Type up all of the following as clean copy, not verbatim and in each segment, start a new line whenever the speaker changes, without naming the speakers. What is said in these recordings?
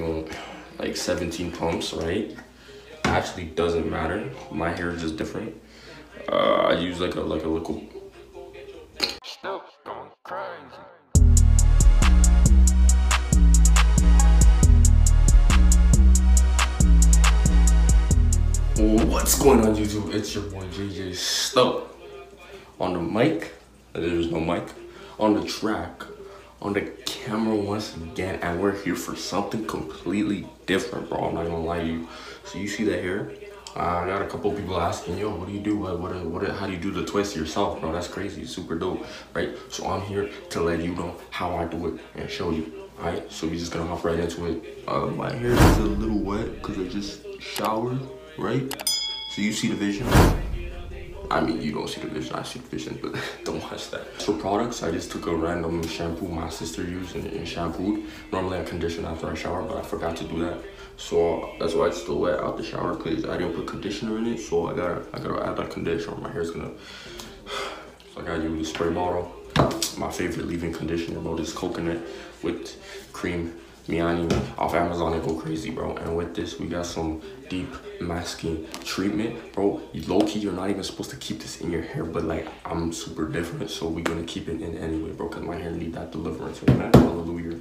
going like 17 pumps, right? Actually doesn't matter. My hair is just different. I use like a little.
Still going crazy.
What's going on, YouTube? It's your boy JJ Stuck. On the mic, there's no mic. On the track, on the camera once again, and we're here for something completely different, bro. I'm not gonna lie to you. So you see the hair? I got a couple people asking, yo, what do you do? How do you do the twist yourself, bro? That's crazy, super dope, right? So I'm here to let you know how I do it and show you, all right? So we're just gonna hop right into it. My hair is a little wet because I just showered, right? So you see the vision. I mean, you don't see the vision, I see the vision, but don't watch that. For products, I just took a random shampoo my sister used and shampooed. Normally I condition after I shower, but I forgot to do that. So that's why it's still wet out the shower, because I didn't put conditioner in it. So I gotta add that conditioner. My hair's gonna, so I gotta use a spray bottle. My favorite leave-in conditioner, bro, is coconut with cream. Miani off Amazon and go crazy, bro. And with this, we got some deep masking treatment, bro. Low-key, you're not even supposed to keep this in your hair, but like, I'm super different, so we're gonna keep it in anyway, bro, because my hair need that deliverance, man. Hallelujah.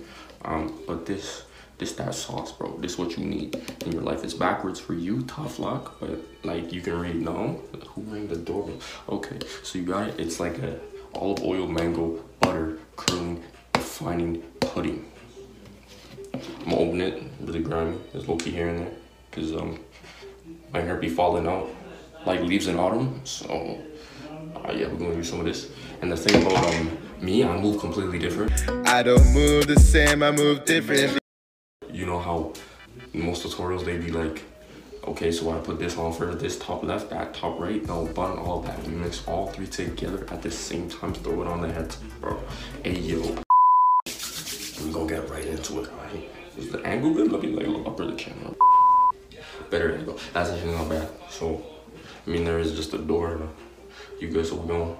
But this that sauce, bro. This what you need in your life. It's backwards for you, tough luck, but like, you can read. No, who rang the doorbell? Okay, so you got it. It's like a olive oil, mango, butter, curling, defining pudding. I'm gonna open it, really grimy. There's low-key hair in there, because my hair be falling out like leaves in autumn. So yeah, we're gonna use some of this. And the thing about me, I move completely different.
I don't move the same, I move different.
You know how in most tutorials they be like, okay, so I put this on first, this top left, that top right, no, button, all that. We mix all three together at the same time, throw it on the head, bro. Hey, yo. We're gonna get right into it, right? Is the angle good? Let me like look up at the camera. Better angle. That's actually not bad. So, I mean, there is just a door. You guys, so we're gonna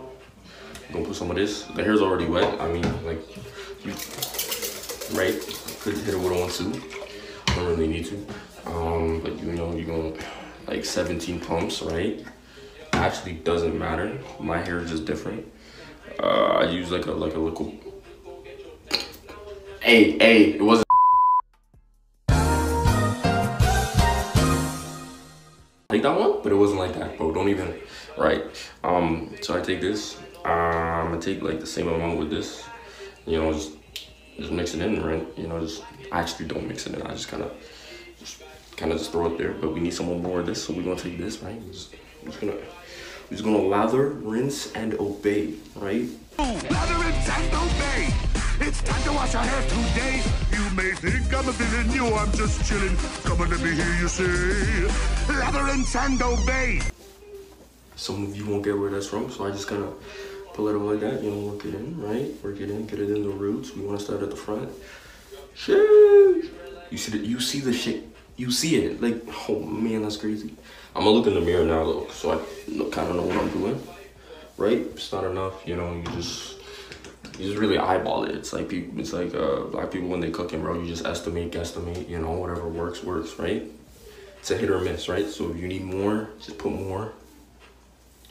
put some of this. The hair's already wet. I mean, like, you, right? Could hit it with a 1-2. Don't really need to. But you know, you're going like 17 pumps, right? Actually doesn't matter. My hair is just different. I use like a little. Hey, it wasn't like that one, but it wasn't like that, bro. Don't even, right? So I take this. I'm gonna take like the same amount with this. You know, just mix it in, right? You know, I actually don't mix it in. I just kind of throw it there. But we need some more of this, so we're gonna take this, right? We're just gonna lather, rinse, and obey, right?
Lather, rinse, and obey. It's time to wash your hair today. You may think I'm a villain, yo, I'm just chilling. Come on, let me hear you say, lather, rinse, and obey.
Some of you won't get where that's from, so I just kind of pull it up like that, you know, work it in, right? Work it in, get it in the roots. We want to start at the front. Sheesh. You see the shit. You see it. Like, oh man, that's crazy. I'm gonna look in the mirror now, though, so I kind of know what I'm doing, right? It's not enough, you know, you just really eyeball it. It's like black people when they cooking, bro. You just estimate, guesstimate, you know, whatever works, right? It's a hit or miss, right? So if you need more, just put more.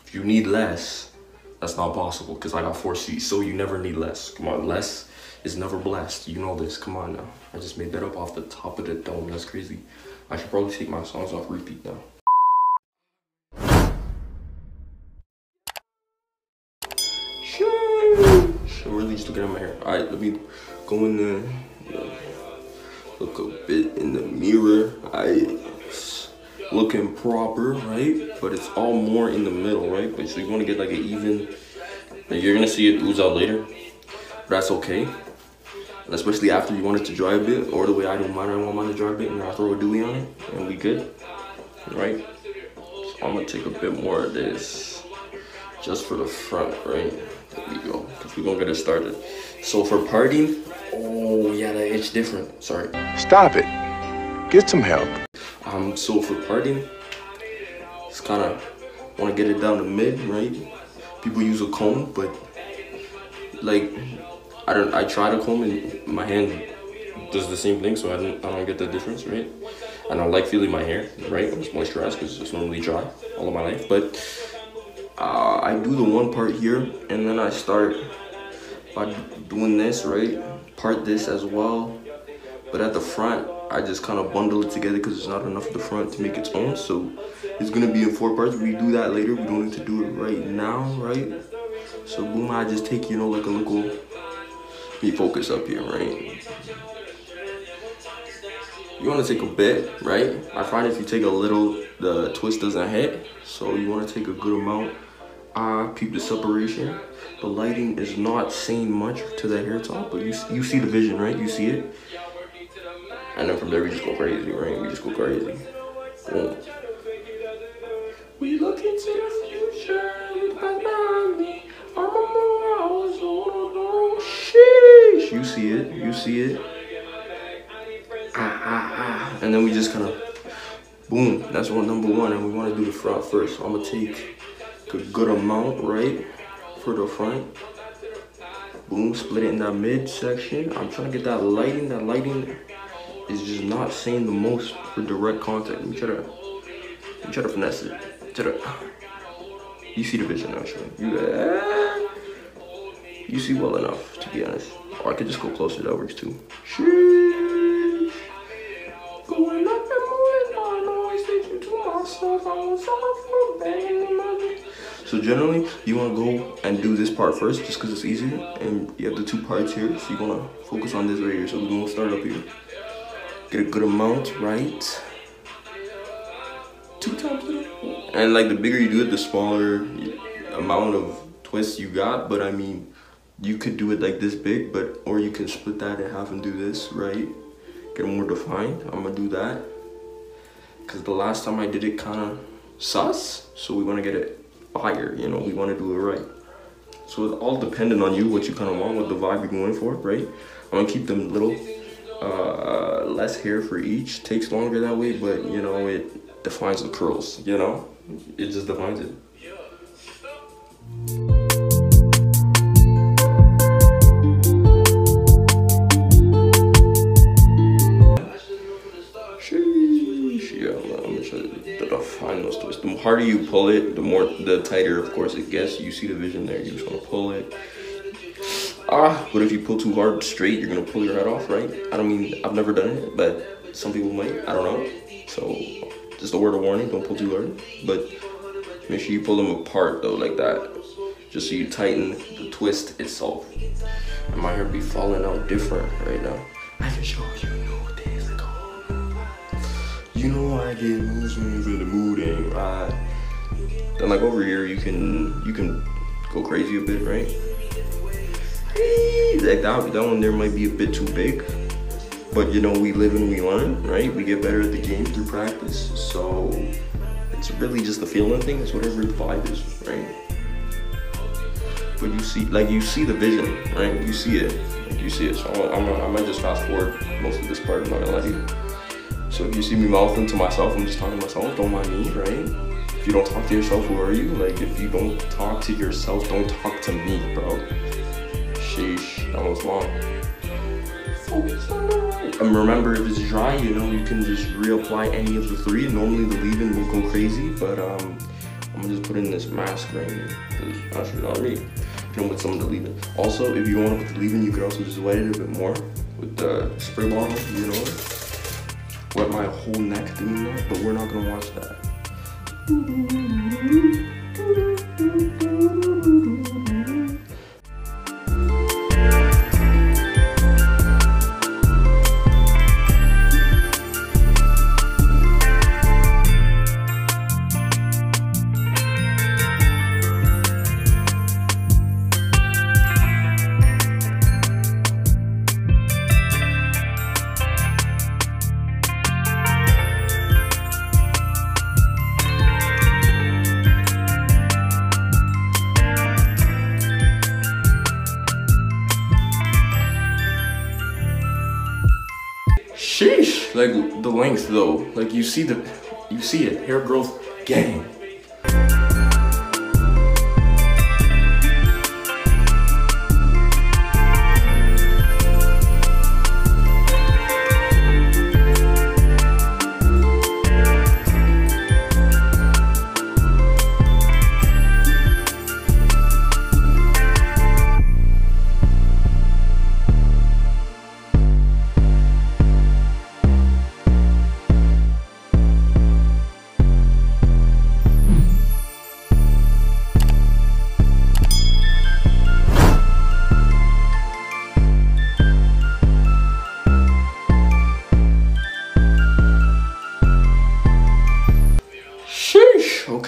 If you need less, that's not possible, because I got 4 C's, so you never need less. Come on, less is never blessed. You know this. Come on now. I just made that up off the top of the dome. That's crazy. I should probably take my songs off repeat now. I'm really just looking at my hair. Alright, let me go in there. Look a bit in the mirror. Looking proper, right? But it's all more in the middle, right? But so you want to get like an even. Like, you're gonna see it ooze out later, but that's okay. And especially after you want it to dry a bit, or the way I do mine, I want mine to dry a bit, and I throw a dewy on it, and we good, right? So I'm gonna take a bit more of this, just for the front, right? There we go, because we're gonna get it started. So for parting, oh yeah, that itch different. Sorry.
Stop it. Get some help.
So for parting, it's kind of want to get it down the mid, right? People use a comb, but like I try to comb and my hand does the same thing, so I don't get the difference, right? And I like feeling my hair, right? When it's moisturized, because it's normally dry all of my life. But I do the one part here, and then I start by doing this, right? Part this as well. But at the front, I just kind of bundle it together because it's not enough at the front to make its own. So it's gonna be in 4 parts. We do that later. We don't need to do it right now, right? So boom, I just take, you know, like a little, let me focus up here, right? You want to take a bit, right? I find if you take a little, the twist doesn't hit. So you want to take a good amount. Peep the separation. The lighting is not saying much to the hair top, but you see the vision, right? You see it. And then from there we just go crazy, right? We just go crazy. Boom. We look into the future. Sheesh. You see it. You see it. And then we just kind of boom. That's number one. And we want to do the front first. So I'm gonna take a good amount, right, for the front. Boom. Split it in that mid section. I'm trying to get that lighting. That lighting is just not saying the most for direct contact. Let me try to finesse it. You see the vision actually. You see well enough, to be honest. Or I could just go closer, that works too. Sheesh. Going up and moving on, always thinking to myself, I want someone for banging. So generally, you want to go and do this part first, just because it's easier. And you have the 2 parts here, so you want to focus on this right here. So we're going to start up here. Get a good amount, right? 2 times it. And like the bigger you do it, the smaller amount of twists you got. But I mean, you could do it like this big, or you can split that in half and do this, right? Get it more defined. I'm gonna do that because the last time I did it kind of sus. So we want to get it fire, you know. We want to do it right. So it's all dependent on you, what you kind of want, what the vibe you're going for, right? I'm gonna keep them little. Less hair for each, takes longer that way, but you know, it defines the curls, you know, it just defines it. Sheesh. Yeah, I'm gonna try to define those twists. The harder you pull it, the tighter of course it gets. You see the vision there, you just want to pull it. But if you pull too hard straight, you're gonna pull your head off, right? I've never done it, but some people might, I don't know. So just a word of warning, don't pull too hard. But make sure you pull them apart though, like that. Just so you tighten the twist itself. And my hair be falling out different right now. I can show you new days ago. You know I get moves when the mood ain't right. Then like over here, you can go crazy a bit, right? Like that one there might be a bit too big, but you know, we live and we learn, right? We get better at the game through practice. So it's really just a feeling thing. It's whatever the vibe is, right? But you see the vision, right? You see it, So I might just fast forward most of this part. I'm not gonna lie to you. So if you see me mouthing to myself, I'm just talking to myself. Don't mind me, right? If you don't talk to yourself, who are you? Like if you don't talk to yourself, don't talk to me, bro. Sheesh, that was long. Focus on the right. And remember, if it's dry, you know, you can just reapply any of the 3. Normally the leave-in will go crazy, but I'm gonna just put in this mask right here. Because actually not me. You can put some of the leave-in. Also, if you want to put the leave-in, you can also just wet it a bit more with the spray bottle, you know. Wet my whole neck doing that, but we're not gonna watch that. Sheesh, like the length though, like you see it, hair growth gang.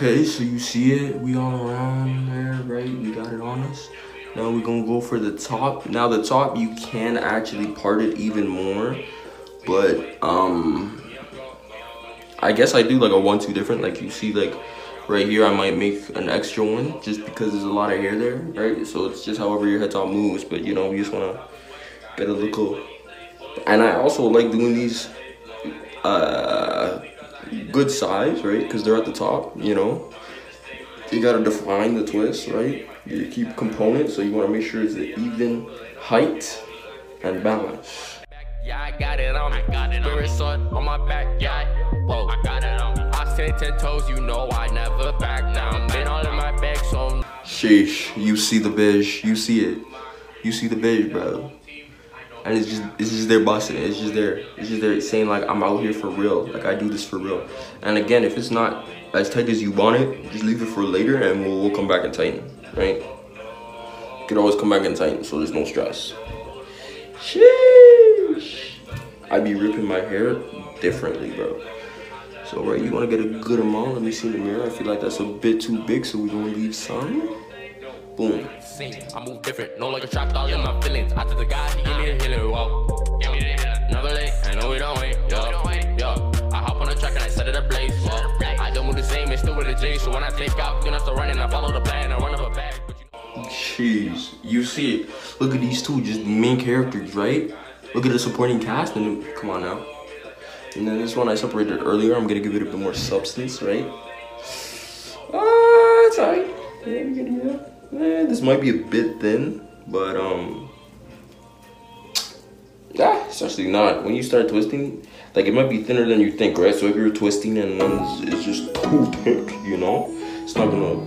Okay, so you see it, we all around there, right? We got it on us. Now we're gonna go for the top. Now the top, you can actually part it even more, but I guess I do like a 1-2 different. Like you see, like right here, I might make an extra one just because there's a lot of hair there, right? So it's just however your head top moves, but you know, you just wanna get a little. And I also like doing these good size, right? Because they're at the top, you know. You gotta define the twist, right? You keep components, so you wanna make sure it's an even height and balance.
Yeah, I got it on me. Spirit sword on my back, yeah. Whoa, I got it on me. I say 10 toes, you know I never back down. Been all in my bag, so.
Sheesh, you see the beige, you see it. You see the beige, bro. And it's just there busting. It's just there saying like I'm out here for real. Like I do this for real. And again, if it's not as tight as you want it, just leave it for later and we'll come back and tighten, right? You can always come back and tighten, so there's no stress. Sheesh. I be ripping my hair differently, bro. So right, you wanna get a good amount. Let me see in the mirror. I feel like that's a bit too big, so we're gonna leave some. Boom.
I move different, no like a trapped all in my feelings. I took the guy, he gave me the healer, whoa. Give me the healer. Another late, I know we don't wait, yo. I hop on the track and I set it ablaze, I don't move the same, it's still with a J. So when I take out, then I start running, I follow the plan, I run up a bag.
Jeez, you see it. Look at these two, just main characters, right? Look at the supporting cast, and then, come on now. And then this one I separated earlier, I'm gonna give it a bit more substance, right? It's alright. Yeah, we can do that. This might be a bit thin, but it's actually not. When you start twisting, like it might be thinner than you think, right? So if you're twisting and then it's just too thick, you know, it's not gonna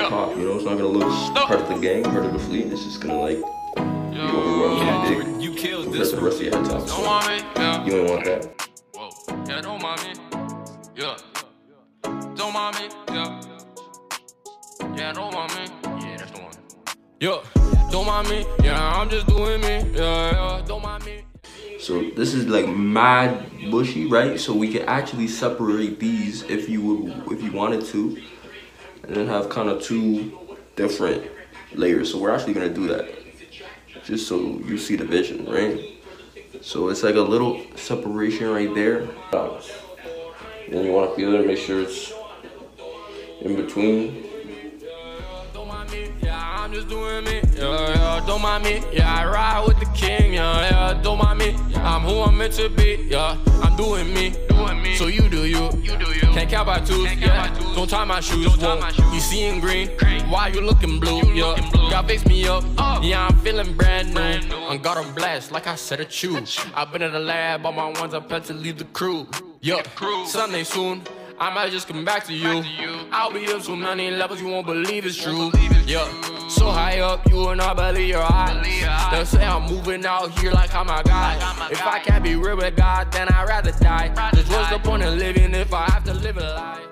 pop, you know, it's not gonna look part of the gang, part of the fleet. It's just gonna like be overwhelming big.
You killed
compared to the rest of your head top. So you ain't want that.
Whoa, yeah, don't mind me. Yeah, don't mind me. Yeah. Yeah, don't mind me. Yeah, that's the one. Yeah, don't mind me. Yeah, I'm just doing me. Yeah, don't mind me.
So this is like mad bushy, right? So we can actually separate these if you wanted to, and then have kind of 2 different layers. So we're actually gonna do that, just so you see the vision, right? So it's like a little separation right there. Then you want to feel it, make sure it's in between.
I'm just doing me, yeah, don't mind me. Yeah, I ride with the king, yeah, don't mind me. I'm who I'm meant to be, yeah, I'm doing me. So you do you. Can't count by twos, yeah. Don't tie my shoes, you seeing green, why you looking blue, yeah. Y'all fix me up, yeah, I'm feeling brand new. I'm got on blast, like I said it choose. I've been in the lab, all my ones I plan to leave the crew, yeah. Sunday soon, I might just come back to you. I'll be up so many levels you won't believe it's true. Yeah, so high up you will not believe your eyes. They'll say I'm moving out here like I'm a guy. If I can't be real with God, then I'd rather die. Just what's the point of living if I have to live a lie?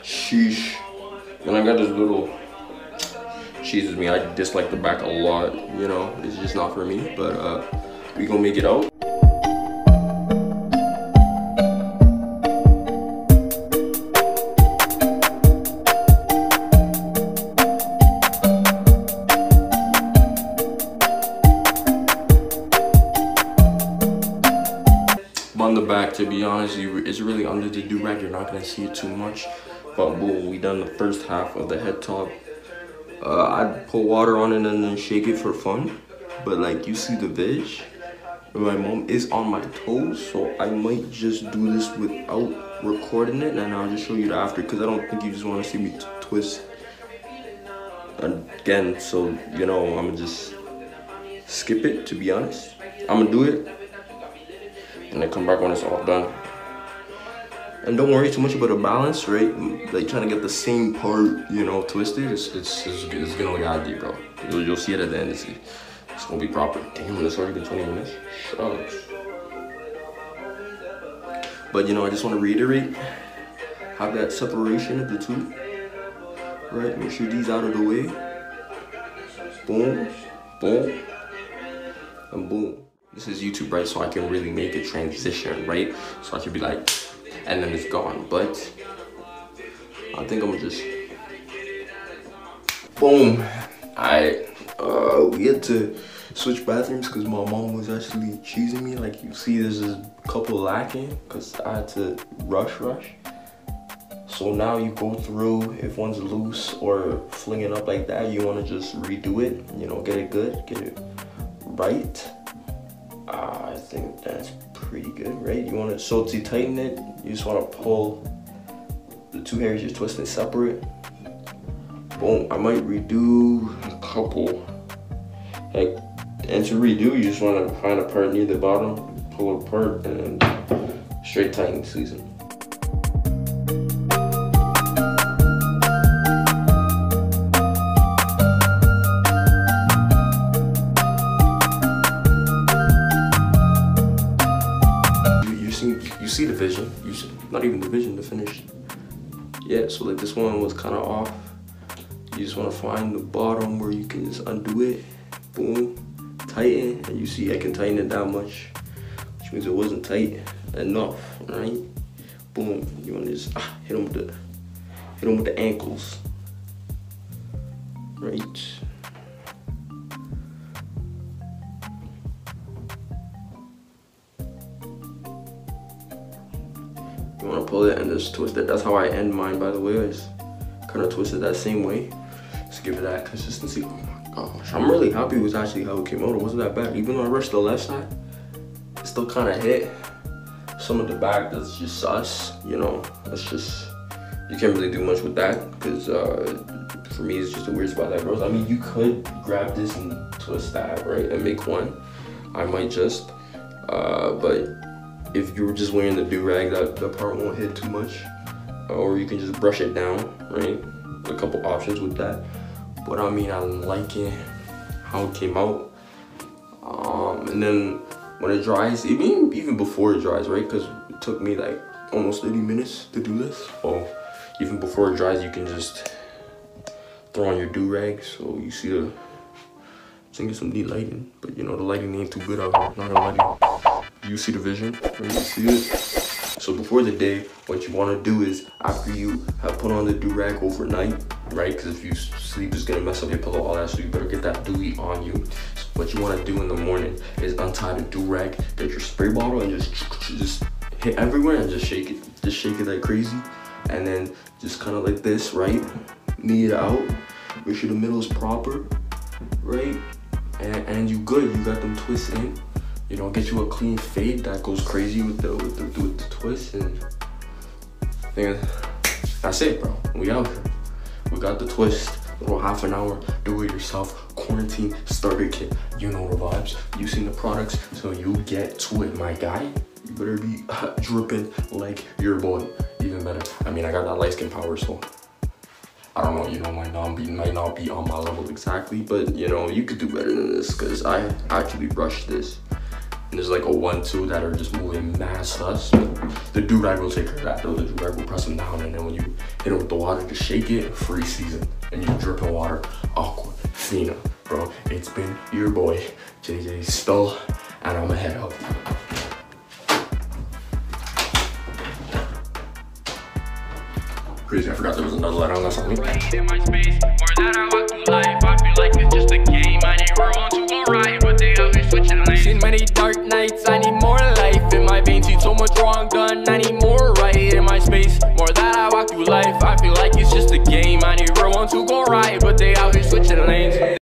Sheesh. And I got this little, cheeses me, I dislike the back a lot, you know, it's just not for me, but we gonna make it out. On the back, to be honest, it's really under the do-rag, you're not gonna see it too much. But boom, we done the first half of the head top. I'd put water on it and then shake it for fun. But like you see the vid, my mom is on my toes, so I might just do this without recording it, and I'll just show you the after, because I don't think you just want to see me twist again, so you know, I'm gonna just skip it, to be honest. I'm gonna do it and then come back when it's all done. And don't worry too much about the balance, right? Like trying to get the same part, you know, twisted. It's gonna look ID, bro. You'll see it at the end. It's gonna be proper. Damn, it's already been 20 minutes. Shucks. But you know, I just want to reiterate, have that separation of the two, right? Make sure these out of the way. Boom, boom, and boom. This is YouTube, right? So I can really make a transition, right? So I can be like, and then it's gone. But I think I'm gonna just boom. Alright, we had to switch bathrooms because my mom was actually cheesing me. Like you see, there's a couple lacking because I had to rush. So now you go through, if one's loose or flinging up like that, you want to just redo it, you know, get it good, get it right. I think that's pretty good, right? You want to, so to tighten it, you just want to pull the two hairs, you're twisting separate. Boom. I might redo a couple, like, and to redo, you just want to find a part near the bottom, pull it apart, and then straight tighten season. You see the vision, not even the vision, the finish. Yeah, so like this one was kind of off. You just want to find the bottom where you can just undo it. Boom, tighten, and you see I can tighten it that much, which means it wasn't tight enough, right? Boom, you want to just hit them with the ankles, right? You want to pull it and just twist it. That's how I end mine, by the way. I just kind of twist it that same way. Just give it that consistency. Oh my gosh, I'm really happy with actually how it came out. It wasn't that bad. Even though I rushed the left side, it still kind of hit. Some of the back, that's just sus, you know. That's just, you can't really do much with that because for me, it's just a weird spot that grows. I mean, you could grab this and twist that, right, and make one. I might just, but if you were just wearing the do-rag, that part won't hit too much. Or you can just brush it down, right? A couple options with that. But I mean, I'm liking how it came out. And then when it dries, even before it dries, right? Because it took me like almost 30 minutes to do this. So even before it dries, you can just throw on your do-rag. So you see the, I think it's some neat lighting. But you know, the lighting ain't too good out here, not gonna lie. You see the vision, right? You see it? So before the day, what you want to do is, after you have put on the do-rag overnight, right? Because if you sleep, it's gonna mess up your pillow, all that, so you better get that dewy on you. So what you want to do in the morning is untie the do-rag, get your spray bottle, and just hit everywhere and just shake it. Just shake it like crazy. And then just kind of like this, right? Knee it out. Make sure the middle is proper, right? And you good. You got them twists in. You know, get you a clean fade that goes crazy with the twist, and that's it, bro. We out here. We got the twist. Little half an hour, do it yourself. Quarantine starter kit. You know the vibes. You seen the products, so you get to it, my guy. You better be dripping like your boy. Even better. I mean, I got that light skin power, so I don't know. You know, might not be on my level exactly, but you know, you could do better than this because I actually rushed this. And there's like a 1-2 that are just moving mad sus. The do-rag will take care of that though. The do-rag will press them down, and then when you hit it with the water, just shake it, free season. And you drip in water, aqua, fina. Bro, it's been your boy, JJ Stull, and I'ma head out. Crazy, I forgot there was another light on, that's on me. In my space, more than I walk through life. I feel like it's just a game. I need room to go right, but they always switching lanes. Seen many dark nights, I need more life. In my veins, see so much wrong done, I need more right. In my space, more than I walk through life. I feel like it's just a game. I need room to go right,